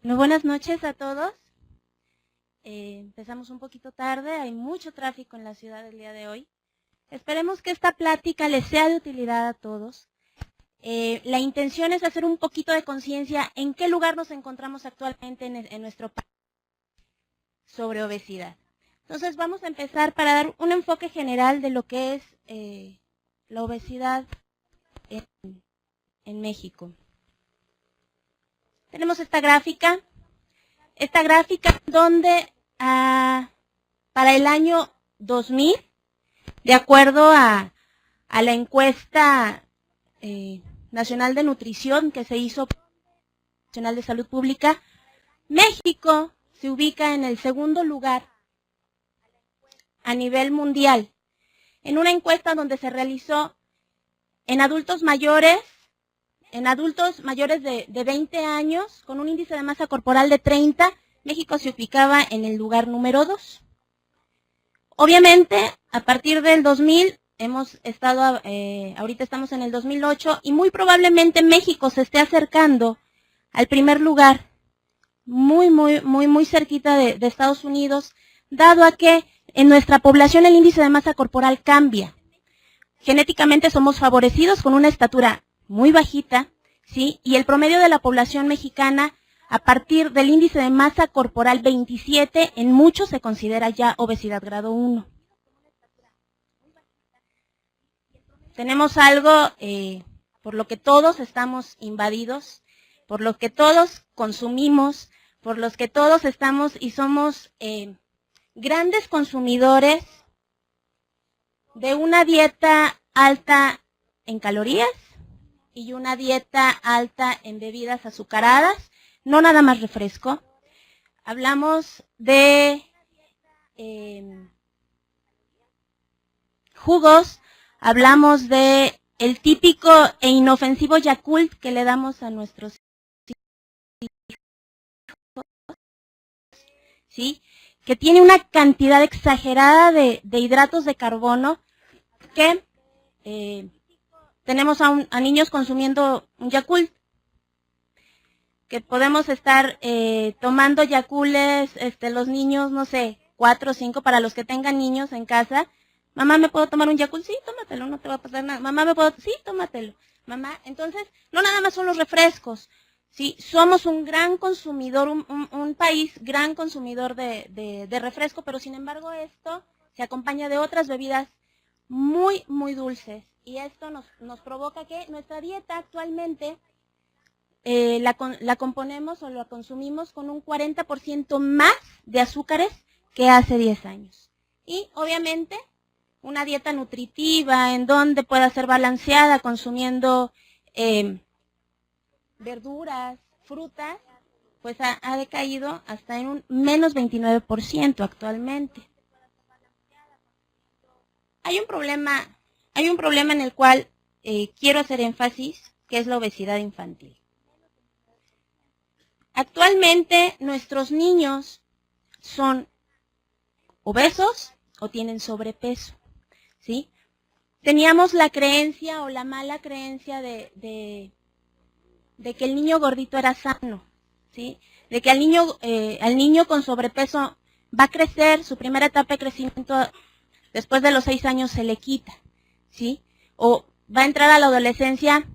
Bueno, buenas noches a todos. Empezamos un poquito tarde, hay mucho tráfico en la ciudad el día de hoy. Esperemos que esta plática les sea de utilidad a todos. La intención es hacer un poquito de conciencia en qué lugar nos encontramos actualmente en nuestro país sobre obesidad. Entonces vamos a empezar para dar un enfoque general de lo que es la obesidad en México. Tenemos esta gráfica donde para el año 2000, de acuerdo a la encuesta nacional de nutrición que se hizo por la Nacional de Salud Pública, México se ubica en el segundo lugar a nivel mundial, en una encuesta donde se realizó en adultos mayores de 20 años, con un índice de masa corporal de 30, México se ubicaba en el lugar número 2. Obviamente, a partir del 2000, ahorita estamos en el 2008, y muy probablemente México se esté acercando al primer lugar, muy cerquita de Estados Unidos, dado a que en nuestra población el índice de masa corporal cambia. Genéticamente somos favorecidos con una estatura muy bajita, ¿sí? Y el promedio de la población mexicana, a partir del índice de masa corporal 27, en muchos se considera ya obesidad grado 1. Tenemos algo por lo que todos estamos invadidos, por lo que todos consumimos, por los que todos estamos y somos grandes consumidores de una dieta alta en calorías y una dieta alta en bebidas azucaradas, no nada más refresco. Hablamos de jugos, hablamos de el típico e inofensivo Yakult que le damos a nuestros hijos, ¿sí? Que tiene una cantidad exagerada de hidratos de carbono, que tenemos a niños consumiendo un Yakult, que podemos estar tomando Yakults, los niños, no sé, 4 o 5, para los que tengan niños en casa. Mamá, ¿me puedo tomar un Yakult? Sí, tómatelo, no te va a pasar nada. Mamá, sí, tómatelo. Mamá, entonces, no nada más son los refrescos, ¿sí? Somos un gran consumidor, un país gran consumidor de refresco, pero sin embargo esto se acompaña de otras bebidas muy dulces. Y esto nos provoca que nuestra dieta actualmente la componemos o la consumimos con un 40% más de azúcares que hace 10 años. Y obviamente una dieta nutritiva en donde pueda ser balanceada, consumiendo verduras, frutas, pues ha decaído hasta en un menos 29% actualmente. Hay un problema en el cual quiero hacer énfasis, que es la obesidad infantil. Actualmente nuestros niños son obesos o tienen sobrepeso, ¿sí? Teníamos la creencia o la mala creencia de que el niño gordito era sano, ¿sí? De que al niño con sobrepeso va a crecer, su primera etapa de crecimiento después de los 6 años se le quita, ¿sí? O va a entrar a la adolescencia,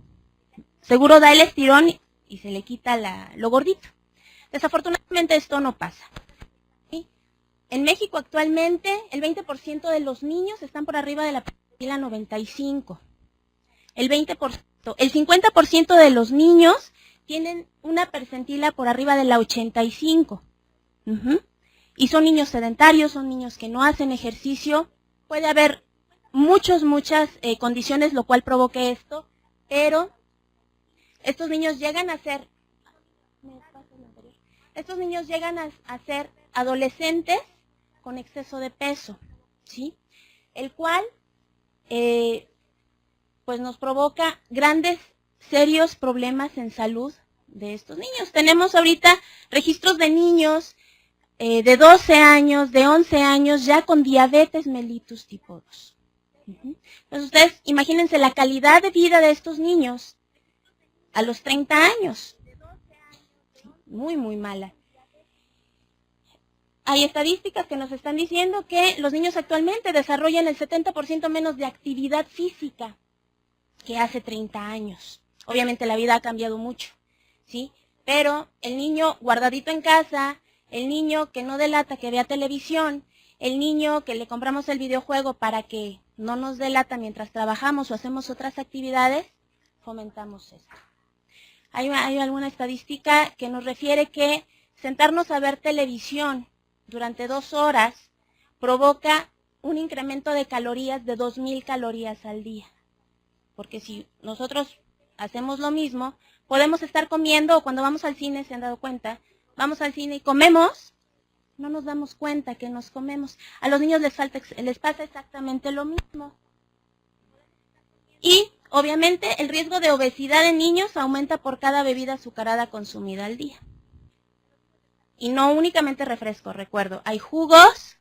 seguro da el estirón y se le quita lo gordito. Desafortunadamente esto no pasa, ¿sí? En México actualmente el 20% de los niños están por arriba de la percentila 95. El 50% de los niños tienen una percentila por arriba de la 85. Y son niños sedentarios, son niños que no hacen ejercicio. Puede haber muchas condiciones lo cual provoque esto, pero estos niños llegan a ser adolescentes con exceso de peso, ¿sí? El cual pues nos provoca grandes, serios problemas en salud de estos niños. Tenemos ahorita registros de niños de 12 años, de 11 años, ya con diabetes mellitus tipo 2. Entonces ustedes imagínense la calidad de vida de estos niños a los 30 años. muy, muy mala. Hay estadísticas que nos están diciendo que los niños actualmente desarrollan el 70% menos de actividad física que hace 30 años. Obviamente la vida ha cambiado mucho, ¿sí? Pero el niño guardadito en casa, el niño que no delata, que vea televisión, el niño que le compramos el videojuego para que no nos delata mientras trabajamos o hacemos otras actividades, fomentamos esto. Hay alguna estadística que nos refiere que sentarnos a ver televisión durante 2 horas provoca un incremento de calorías de 2,000 calorías al día. Porque si nosotros hacemos lo mismo, podemos estar comiendo, o cuando vamos al cine, se han dado cuenta, vamos al cine y comemos, no nos damos cuenta que nos comemos. A los niños les pasa exactamente lo mismo. Y, obviamente, el riesgo de obesidad en niños aumenta por cada bebida azucarada consumida al día. Y no únicamente refresco, recuerdo, hay jugos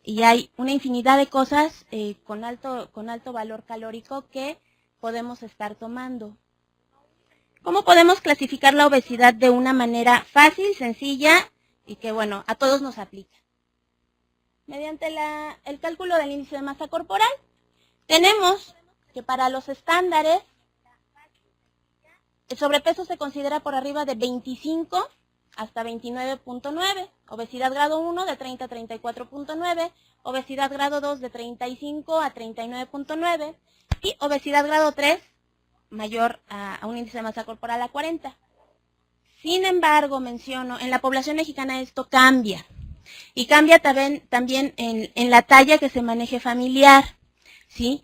y hay una infinidad de cosas con alto valor calórico que podemos estar tomando. ¿Cómo podemos clasificar la obesidad de una manera fácil, sencilla y que, bueno, a todos nos aplica? Mediante el cálculo del índice de masa corporal, tenemos que para los estándares, el sobrepeso se considera por arriba de 25 hasta 29.9, obesidad grado 1 de 30 a 34.9, obesidad grado 2 de 35 a 39.9 y obesidad grado 3 mayor a un índice de masa corporal a 40. Sin embargo, menciono, en la población mexicana esto cambia. Y cambia también en la talla que se maneje familiar, ¿sí?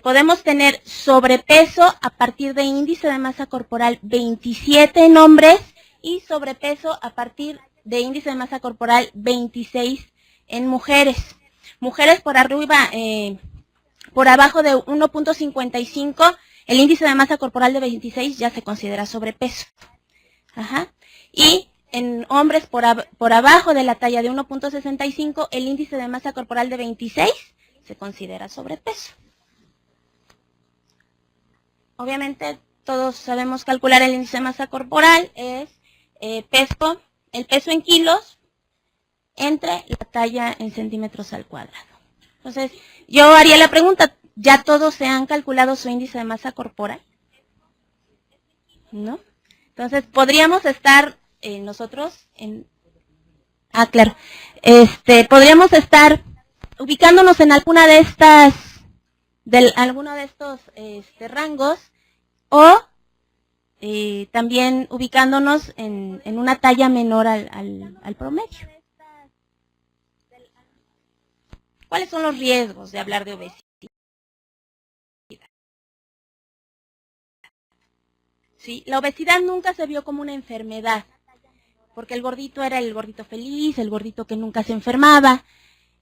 Podemos tener sobrepeso a partir de índice de masa corporal 27 en hombres y sobrepeso a partir de índice de masa corporal 26 en mujeres. Mujeres por arriba, por abajo de 1.55, el índice de masa corporal de 26 ya se considera sobrepeso. Ajá. Y en hombres por abajo de la talla de 1.65, el índice de masa corporal de 26 se considera sobrepeso. Obviamente todos sabemos calcular el índice de masa corporal, es el peso en kilos entre la talla en centímetros al cuadrado. Entonces, yo haría la pregunta, ¿ya todos se han calculado su índice de masa corporal? ¿No? Entonces, podríamos estar nosotros en... claro. Podríamos estar ubicándonos en alguna de estas, alguno de estos rangos, o también ubicándonos en una talla menor al promedio. ¿Cuáles son los riesgos de hablar de obesidad? ¿Sí? La obesidad nunca se vio como una enfermedad, porque el gordito era el gordito feliz, el gordito que nunca se enfermaba,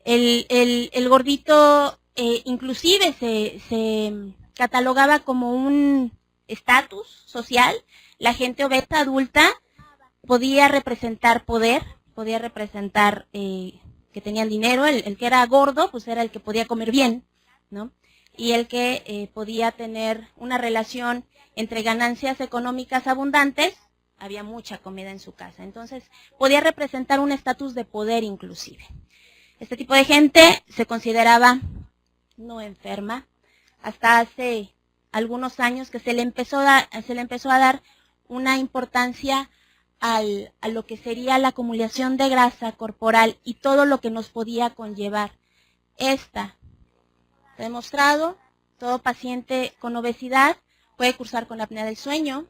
el gordito inclusive se catalogaba como un estatus social. La gente obesa adulta podía representar poder, podía representar que tenían dinero, el que era gordo pues era el que podía comer bien, ¿no? Y el que podía tener una relación entre ganancias económicas abundantes, había mucha comida en su casa, entonces podía representar un estatus de poder inclusive. Este tipo de gente se consideraba no enferma, hasta hace algunos años que se le empezó a dar una importancia a lo que sería la acumulación de grasa corporal y todo lo que nos podía conllevar. Esta, demostrado, todo paciente con obesidad puede cursar con la apnea del sueño.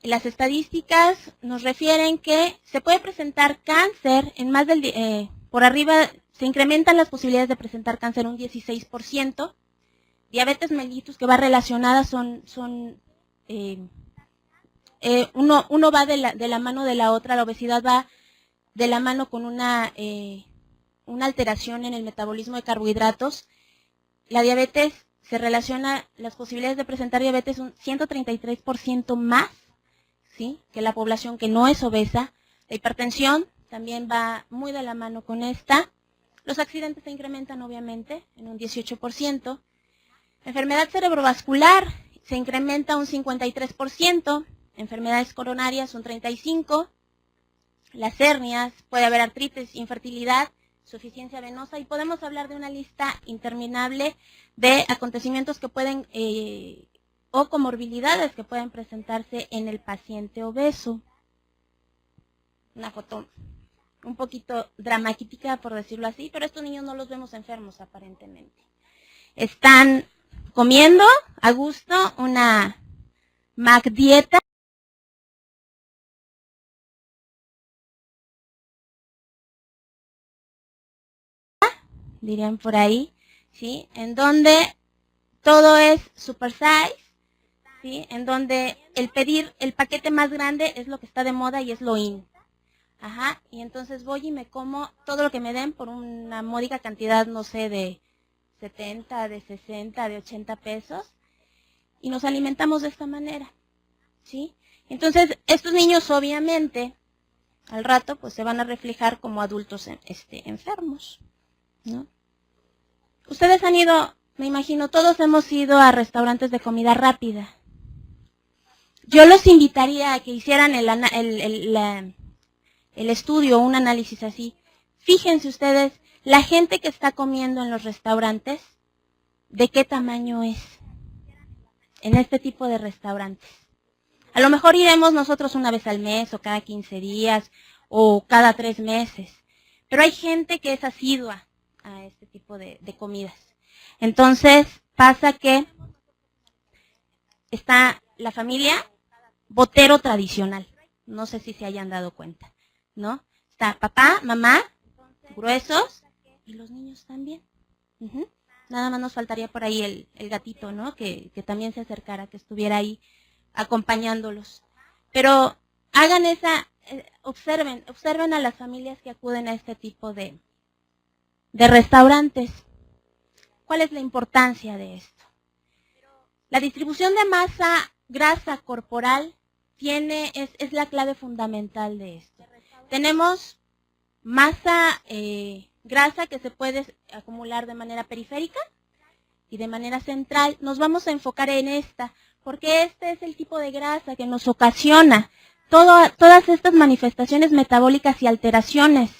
Las estadísticas nos refieren que se puede presentar cáncer en más del... por arriba se incrementan las posibilidades de presentar cáncer un 16%. Diabetes mellitus, que va relacionada, uno va de la mano de la otra. La obesidad va de la mano con una alteración en el metabolismo de carbohidratos. La diabetes se relaciona, las posibilidades de presentar diabetes un 133% más, ¿sí?, que la población que no es obesa. La hipertensión también va muy de la mano con esta. Los accidentes se incrementan obviamente en un 18%. La enfermedad cerebrovascular se incrementa un 53%. enfermedades coronarias un 35%, las hernias, puede haber artritis, infertilidad, suficiencia venosa, y podemos hablar de una lista interminable de acontecimientos que pueden, o comorbilidades que pueden presentarse en el paciente obeso. Una foto un poquito dramática, por decirlo así, pero estos niños no los vemos enfermos aparentemente. Están comiendo a gusto una Mac dieta, dirían por ahí, ¿sí? En donde todo es super size, ¿sí? En donde el pedir el paquete más grande es lo que está de moda y es lo in. Ajá, y entonces voy y me como todo lo que me den por una módica cantidad, no sé, de 70, de 60, de 80 pesos, y nos alimentamos de esta manera, ¿sí? Entonces, estos niños obviamente, al rato, pues se van a reflejar como adultos enfermos, ¿no? Ustedes han ido, me imagino, todos hemos ido a restaurantes de comida rápida. Yo los invitaría a que hicieran el estudio, un análisis así. Fíjense ustedes, la gente que está comiendo en los restaurantes, ¿de qué tamaño es? En este tipo de restaurantes. A lo mejor iremos nosotros una vez al mes, o cada 15 días, o cada 3 meses. Pero hay gente que es asidua a este tipo de comidas. Entonces, pasa que está la familia botero tradicional. No sé si se hayan dado cuenta, ¿no? Está papá, mamá, gruesos, y los niños también. Nada más nos faltaría por ahí el gatito, ¿no? Que también se acercara, que estuviera ahí acompañándolos. Pero hagan observen a las familias que acuden a este tipo de restaurantes. ¿Cuál es la importancia de esto? La distribución de masa grasa corporal es la clave fundamental de esto. Tenemos masa grasa que se puede acumular de manera periférica y de manera central. Nos vamos a enfocar en esta, porque este es el tipo de grasa que nos ocasiona todas estas manifestaciones metabólicas y alteraciones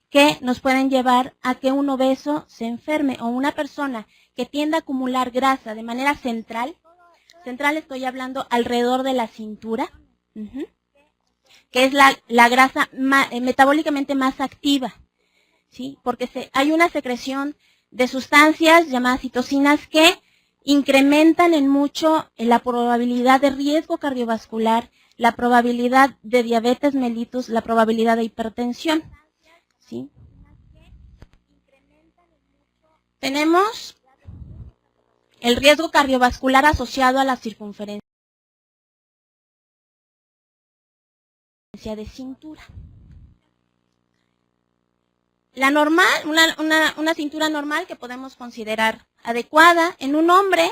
que nos pueden llevar a que un obeso se enferme, o una persona que tiende a acumular grasa de manera central estoy hablando alrededor de la cintura, que es la grasa metabólicamente más activa, ¿sí? Porque hay una secreción de sustancias llamadas citocinas que incrementan en mucho la probabilidad de riesgo cardiovascular, la probabilidad de diabetes mellitus, la probabilidad de hipertensión, ¿sí? Tenemos el riesgo cardiovascular asociado a la circunferencia de cintura. La normal, una cintura normal que podemos considerar adecuada en un hombre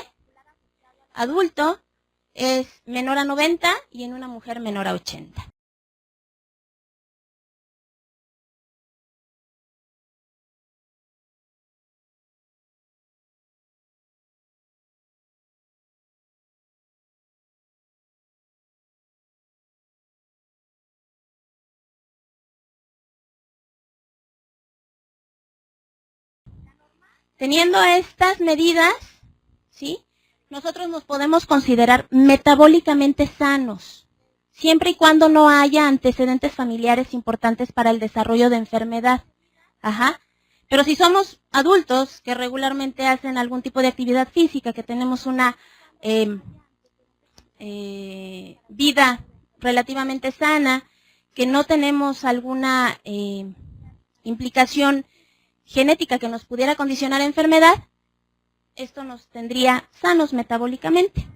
adulto es menor a 90 y en una mujer menor a 80. Teniendo estas medidas, ¿sí?, nosotros nos podemos considerar metabólicamente sanos, siempre y cuando no haya antecedentes familiares importantes para el desarrollo de enfermedad. Ajá. Pero si somos adultos que regularmente hacen algún tipo de actividad física, que tenemos una vida relativamente sana, que no tenemos alguna implicación genética que nos pudiera condicionar a enfermedad, esto nos tendría sanos metabólicamente.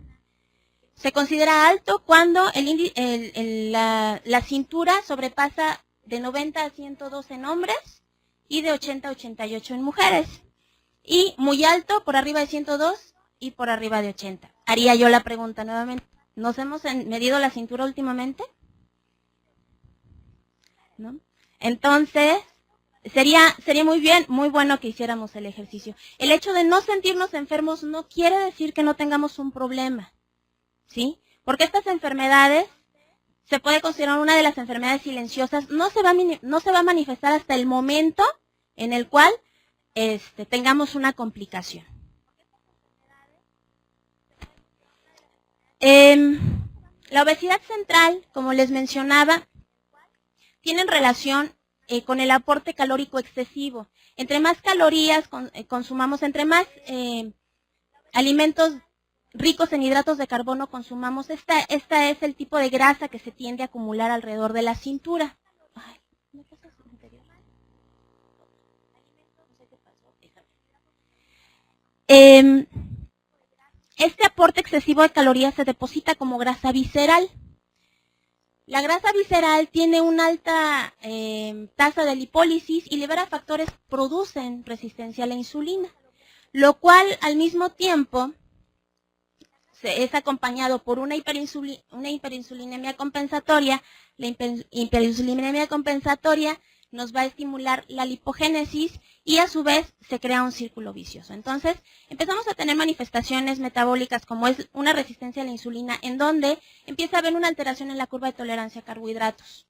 Se considera alto cuando la cintura sobrepasa de 90 a 102 en hombres y de 80 a 88 en mujeres. Y muy alto por arriba de 102 y por arriba de 80. Haría yo la pregunta nuevamente. ¿Nos hemos medido la cintura últimamente? ¿No? Entonces, sería muy bueno que hiciéramos el ejercicio. El hecho de no sentirnos enfermos no quiere decir que no tengamos un problema, ¿sí? Porque estas enfermedades se puede considerar una de las enfermedades silenciosas. No se va a manifestar hasta el momento en el cual tengamos una complicación. La obesidad central, como les mencionaba, tiene relación con el aporte calórico excesivo. Entre más calorías consumamos, entre más alimentos ricos en hidratos de carbono consumamos, esta es el tipo de grasa que se tiende a acumular alrededor de la cintura. Ay, ¿me pasas el anterior? Este aporte excesivo de calorías se deposita como grasa visceral. La grasa visceral tiene una alta tasa de lipólisis y libera factores que producen resistencia a la insulina, lo cual al mismo tiempo es acompañado por una hiperinsulinemia compensatoria. La hiperinsulinemia compensatoria nos va a estimular la lipogénesis y a su vez se crea un círculo vicioso. Entonces empezamos a tener manifestaciones metabólicas como es una resistencia a la insulina, en donde empieza a haber una alteración en la curva de tolerancia a carbohidratos,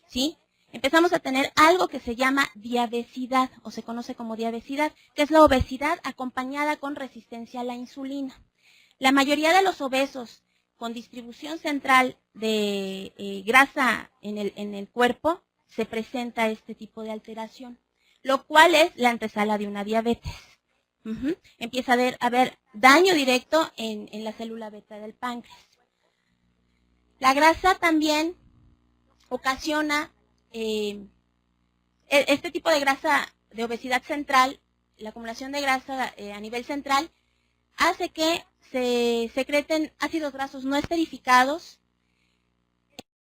¿sí? Empezamos a tener algo que se llama diabesidad, o se conoce como diabesidad, que es la obesidad acompañada con resistencia a la insulina. La mayoría de los obesos con distribución central de grasa en el cuerpo se presenta este tipo de alteración, lo cual es la antesala de una diabetes. Empieza a haber daño directo en la célula beta del páncreas. La grasa también ocasiona este tipo de grasa de obesidad central, la acumulación de grasa a nivel central, hace que se secreten ácidos grasos no esterificados.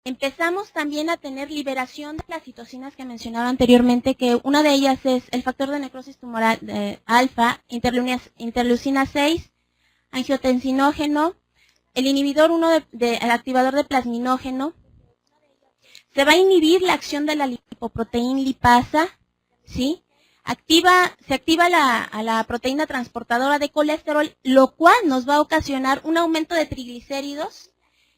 Empezamos también a tener liberación de las citocinas que mencionaba anteriormente, que una de ellas es el factor de necrosis tumoral alfa, interleucina 6, angiotensinógeno, el inhibidor 1 el activador de plasminógeno. Se va a inhibir la acción de la lipoproteína lipasa, ¿sí? Se activa a la proteína transportadora de colesterol, lo cual nos va a ocasionar un aumento de triglicéridos,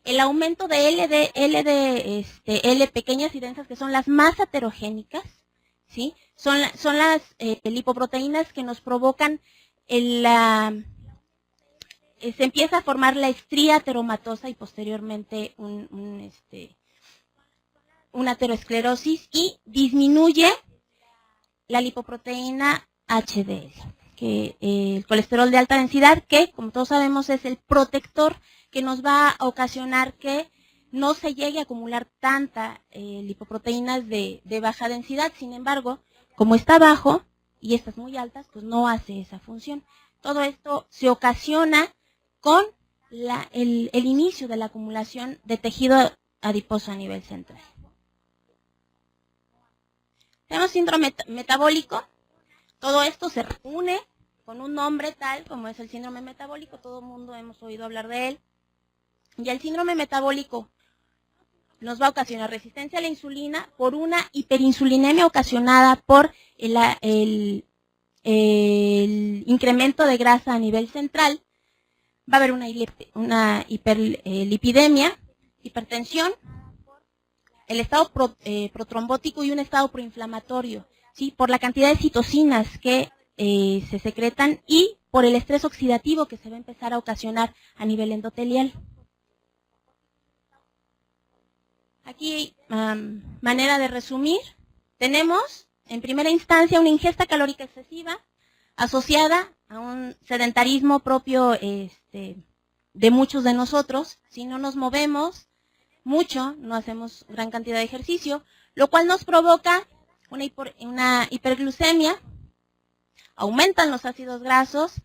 el aumento de LDL pequeñas y densas, que son las más aterogénicas, ¿sí? Son las lipoproteínas que nos provocan se empieza a formar la estría ateromatosa y posteriormente una ateroesclerosis, y disminuye la lipoproteína HDL, que el colesterol de alta densidad, que como todos sabemos es el protector que nos va a ocasionar que no se llegue a acumular tanta lipoproteínas de baja densidad. Sin embargo, como está bajo y estas muy altas, pues no hace esa función. Todo esto se ocasiona con el inicio de la acumulación de tejido adiposo a nivel central. Tenemos síndrome metabólico. Todo esto se reúne con un nombre tal como es el síndrome metabólico. Todo el mundo hemos oído hablar de él. Y el síndrome metabólico nos va a ocasionar resistencia a la insulina por una hiperinsulinemia ocasionada por el incremento de grasa a nivel central. Va a haber una hiperlipidemia, hipertensión, el estado protrombótico y un estado proinflamatorio, ¿sí? Por la cantidad de citocinas que se secretan y por el estrés oxidativo que se va a empezar a ocasionar a nivel endotelial. Aquí, manera de resumir, tenemos en primera instancia una ingesta calórica excesiva asociada a un sedentarismo propio de muchos de nosotros. Si no nos movemos mucho, no hacemos gran cantidad de ejercicio, lo cual nos provoca una hiperglucemia, aumentan los ácidos grasos,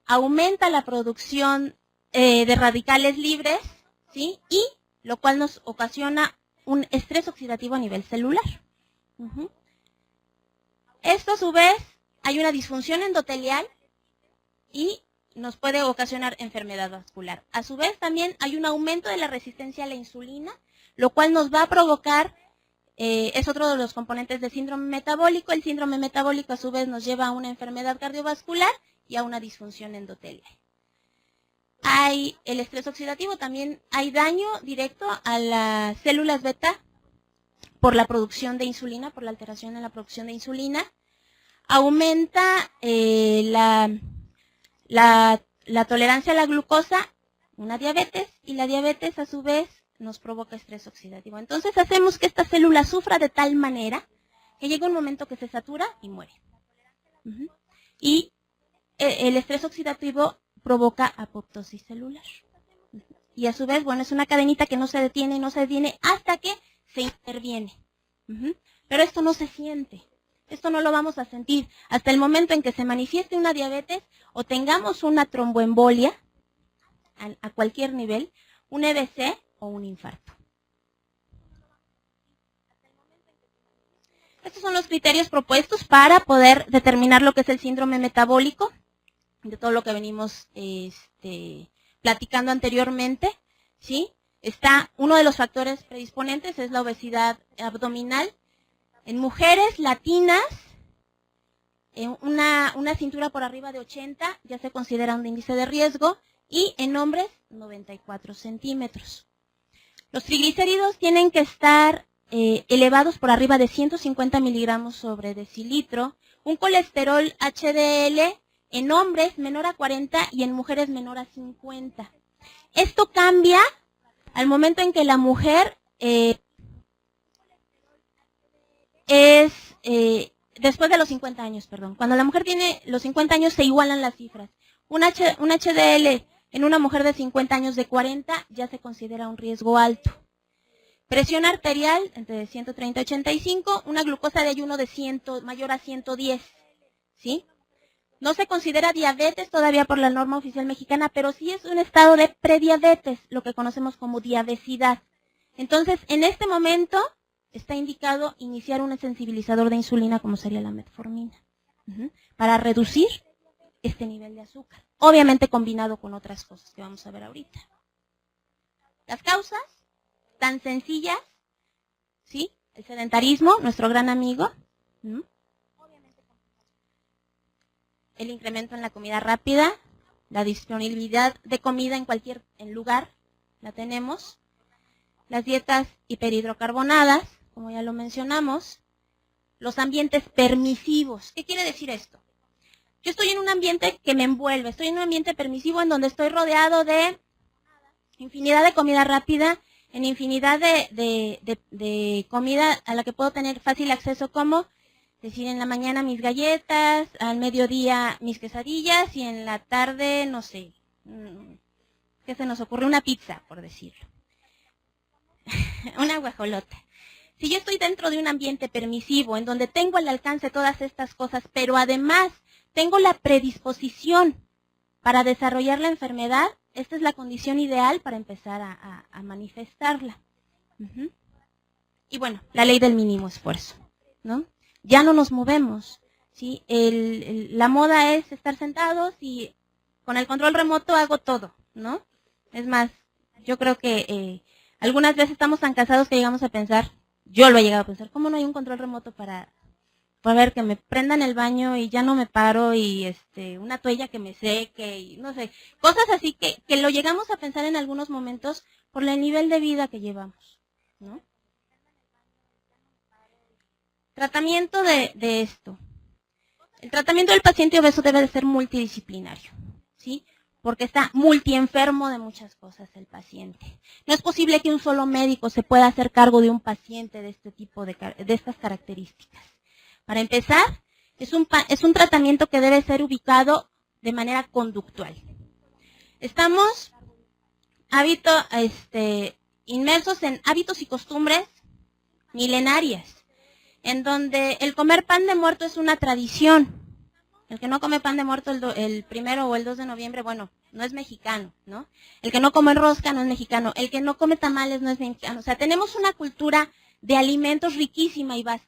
aumenta la producción de radicales libres, ¿sí? Y lo cual nos ocasiona un estrés oxidativo a nivel celular. Esto a su vez, hay una disfunción endotelial y nos puede ocasionar enfermedad vascular. A su vez también hay un aumento de la resistencia a la insulina, lo cual nos va a provocar, es otro de los componentes del síndrome metabólico. El síndrome metabólico a su vez nos lleva a una enfermedad cardiovascular y a una disfunción endotelial. hay el estrés oxidativo, también hay daño directo a las células beta por la producción de insulina, por la alteración en la producción de insulina. Aumenta la tolerancia a la glucosa, una diabetes, y la diabetes a su vez nos provoca estrés oxidativo. Entonces hacemos que esta célula sufra de tal manera que llega un momento que se satura y muere. Y el estrés oxidativo provoca apoptosis celular. Y a su vez, bueno, es una cadenita que no se detiene, no se detiene hasta que se interviene. Pero esto no se siente. Esto no lo vamos a sentir hasta el momento en que se manifieste una diabetes o tengamos una tromboembolia a cualquier nivel, un EBC o un infarto. Estos son los criterios propuestos para poder determinar lo que es el síndrome metabólico, de todo lo que venimos platicando anteriormente, ¿sí? Está uno de los factores predisponentes, es la obesidad abdominal. En mujeres latinas, una cintura por arriba de 80 ya se considera un índice de riesgo, y en hombres 94 centímetros. Los triglicéridos tienen que estar elevados por arriba de 150 miligramos sobre decilitro, un colesterol HDL en hombres menor a 40 y en mujeres menor a 50. Esto cambia al momento en que la mujer después de los 50 años, perdón. Cuando la mujer tiene los 50 años se igualan las cifras. Un HDL en una mujer de 50 años de 40 ya se considera un riesgo alto. Presión arterial entre 130 y 85, una glucosa de ayuno de 100 mayor a 110, ¿sí? No se considera diabetes todavía por la norma oficial mexicana, pero sí es un estado de prediabetes, lo que conocemos como diabesidad. Entonces, en este momento está indicado iniciar un sensibilizador de insulina como sería la metformina, para reducir este nivel de azúcar. Obviamente combinado con otras cosas que vamos a ver ahorita. Las causas, tan sencillas, ¿sí? El sedentarismo, nuestro gran amigo. El incremento en la comida rápida, la disponibilidad de comida en cualquier lugar, la tenemos. Las dietas hiperhidrocarbonadas, como ya lo mencionamos. Los ambientes permisivos. ¿Qué quiere decir esto? Yo estoy en un ambiente que me envuelve, estoy en un ambiente permisivo en donde estoy rodeado de infinidad de comida rápida, en infinidad de comida a la que puedo tener fácil acceso, como decir en la mañana mis galletas, al mediodía mis quesadillas y en la tarde, no sé, ¿qué se nos ocurre? Una pizza, por decirlo. Una guajolota. Si yo estoy dentro de un ambiente permisivo en donde tengo al alcance todas estas cosas, pero además tengo la predisposición para desarrollar la enfermedad, esta es la condición ideal para empezar a manifestarla. Y bueno, la ley del mínimo esfuerzo, ¿no? Ya no nos movemos, ¿sí? La moda es estar sentados y con el control remoto hago todo, ¿no? Es más, yo creo que algunas veces estamos tan cansados que llegamos a pensar, yo lo he llegado a pensar, ¿cómo no hay un control remoto para ver que me prendan el baño y ya no me paro, y una toalla que me seque, y no sé, cosas así que lo llegamos a pensar en algunos momentos por el nivel de vida que llevamos, ¿no? Tratamiento de esto. El tratamiento del paciente obeso debe de ser multidisciplinario, ¿sí? Porque está multienfermo de muchas cosas el paciente. No es posible que un solo médico se pueda hacer cargo de un paciente de este tipo de estas características. Para empezar, es un tratamiento que debe ser ubicado de manera conductual. Estamos inmersos en hábitos y costumbres milenarias, en donde el comer pan de muerto es una tradición. El que no come pan de muerto el 1 o el 2 de noviembre, bueno, no es mexicano, ¿no? El que no come rosca no es mexicano. El que no come tamales no es mexicano. O sea, tenemos una cultura de alimentos riquísima y vasta.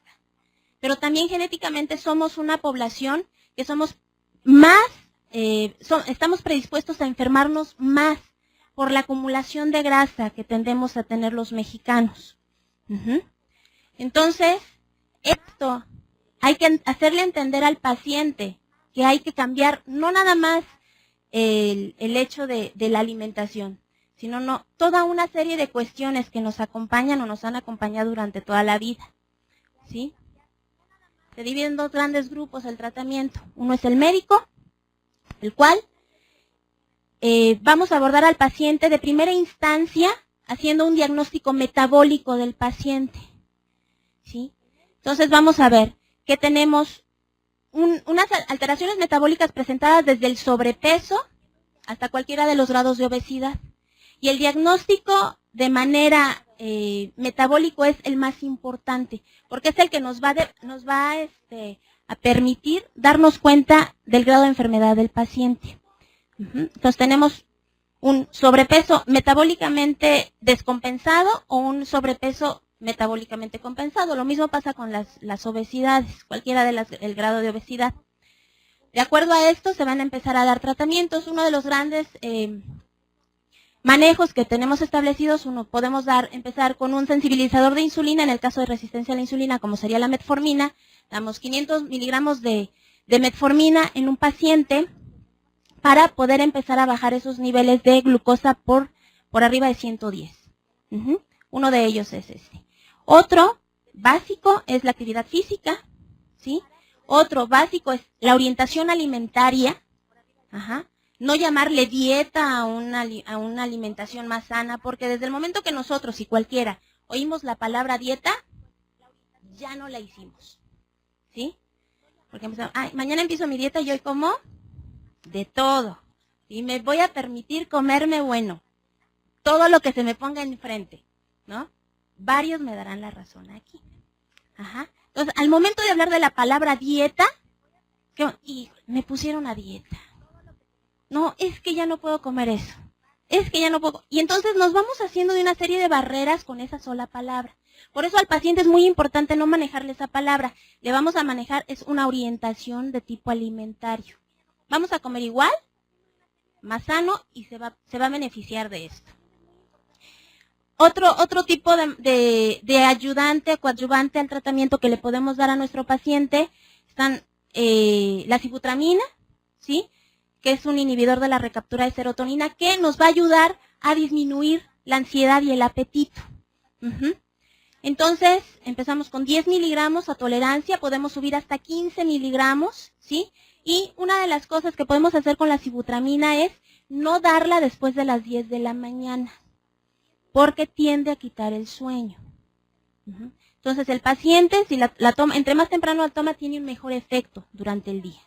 Pero también genéticamente somos una población que somos más, estamos predispuestos a enfermarnos más por la acumulación de grasa que tendemos a tener los mexicanos. Entonces, esto hay que hacerle entender al paciente que hay que cambiar no nada más el hecho de la alimentación, sino toda una serie de cuestiones que nos acompañan o nos han acompañado durante toda la vida, ¿sí? Se divide en dos grandes grupos el tratamiento. Uno es el médico, el cual vamos a abordar al paciente de primera instancia haciendo un diagnóstico metabólico del paciente, ¿sí? Entonces vamos a ver que tenemos unas alteraciones metabólicas presentadas desde el sobrepeso hasta cualquiera de los grados de obesidad. Y el diagnóstico de manera metabólico es el más importante, porque es el que nos va a permitir darnos cuenta del grado de enfermedad del paciente. Entonces tenemos un sobrepeso metabólicamente descompensado o un sobrepeso metabólicamente compensado. Lo mismo pasa con las obesidades, cualquiera el grado de obesidad. De acuerdo a esto se van a empezar a dar tratamientos. Uno de los grandes manejos que tenemos establecidos, podemos empezar con un sensibilizador de insulina, en el caso de resistencia a la insulina, como sería la metformina. Damos 500 miligramos de metformina en un paciente para poder empezar a bajar esos niveles de glucosa por arriba de 110. Uno de ellos es este. Otro básico es la actividad física, ¿sí? Otro básico es la orientación alimentaria. No llamarle dieta a una alimentación más sana, porque desde el momento que nosotros y cualquiera oímos la palabra dieta, ya no la hicimos, ¿sí? Porque empezamos, mañana empiezo mi dieta y hoy como de todo. Y me voy a permitir comerme, todo lo que se me ponga enfrente, ¿no? Varios me darán la razón aquí. Entonces, al momento de hablar de la palabra dieta, me pusieron a dieta. No, es que ya no puedo comer eso. Es que ya no puedo. Y entonces nos vamos haciendo de una serie de barreras con esa sola palabra. Por eso al paciente es muy importante no manejarle esa palabra. Le vamos a manejar, es una orientación de tipo alimentario. Vamos a comer igual, más sano y se va a beneficiar de esto. Otro tipo de ayudante, coadyuvante al tratamiento que le podemos dar a nuestro paciente están la sibutramina, ¿sí? Que es un inhibidor de la recaptura de serotonina que nos va a ayudar a disminuir la ansiedad y el apetito. Entonces, empezamos con 10 miligramos a tolerancia, podemos subir hasta 15 miligramos, ¿sí? Y una de las cosas que podemos hacer con la sibutramina es no darla después de las 10 de la mañana, porque tiende a quitar el sueño. Entonces, el paciente, si la toma, entre más temprano la toma, tiene un mejor efecto durante el día.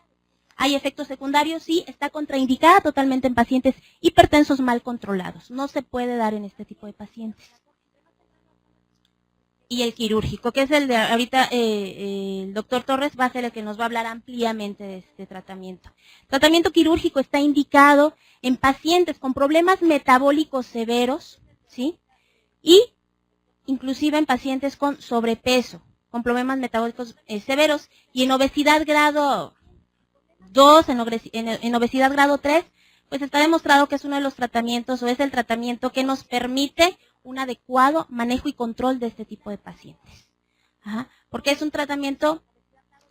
¿Hay efectos secundarios? Sí, está contraindicada totalmente en pacientes hipertensos mal controlados. No se puede dar en este tipo de pacientes. Y el quirúrgico, que es el de ahorita, el doctor Torres va a ser el que nos va a hablar ampliamente de este tratamiento. El tratamiento quirúrgico está indicado en pacientes con problemas metabólicos severos, ¿sí? Y inclusive en pacientes con sobrepeso, con problemas metabólicos severos y en obesidad grado 2, en obesidad grado 3, pues está demostrado que es uno de los tratamientos o es el tratamiento que nos permite un adecuado manejo y control de este tipo de pacientes. Porque es un tratamiento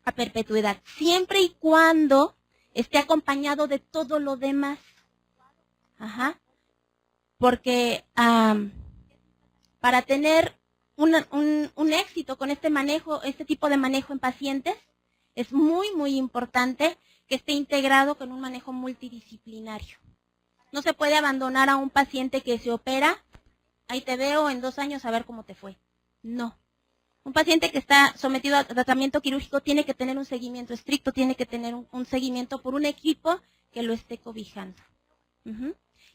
a perpetuidad, siempre y cuando esté acompañado de todo lo demás. Porque para tener un éxito con este tipo de manejo en pacientes, es muy, muy importante que esté integrado con un manejo multidisciplinario. No se puede abandonar a un paciente que se opera, ahí te veo en 2 años a ver cómo te fue. No. Un paciente que está sometido a tratamiento quirúrgico tiene que tener un seguimiento estricto, tiene que tener un seguimiento por un equipo que lo esté cobijando.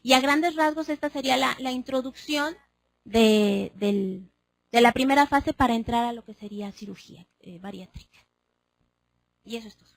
Y a grandes rasgos esta sería la introducción de la primera fase para entrar a lo que sería cirugía bariátrica. Y eso es todo.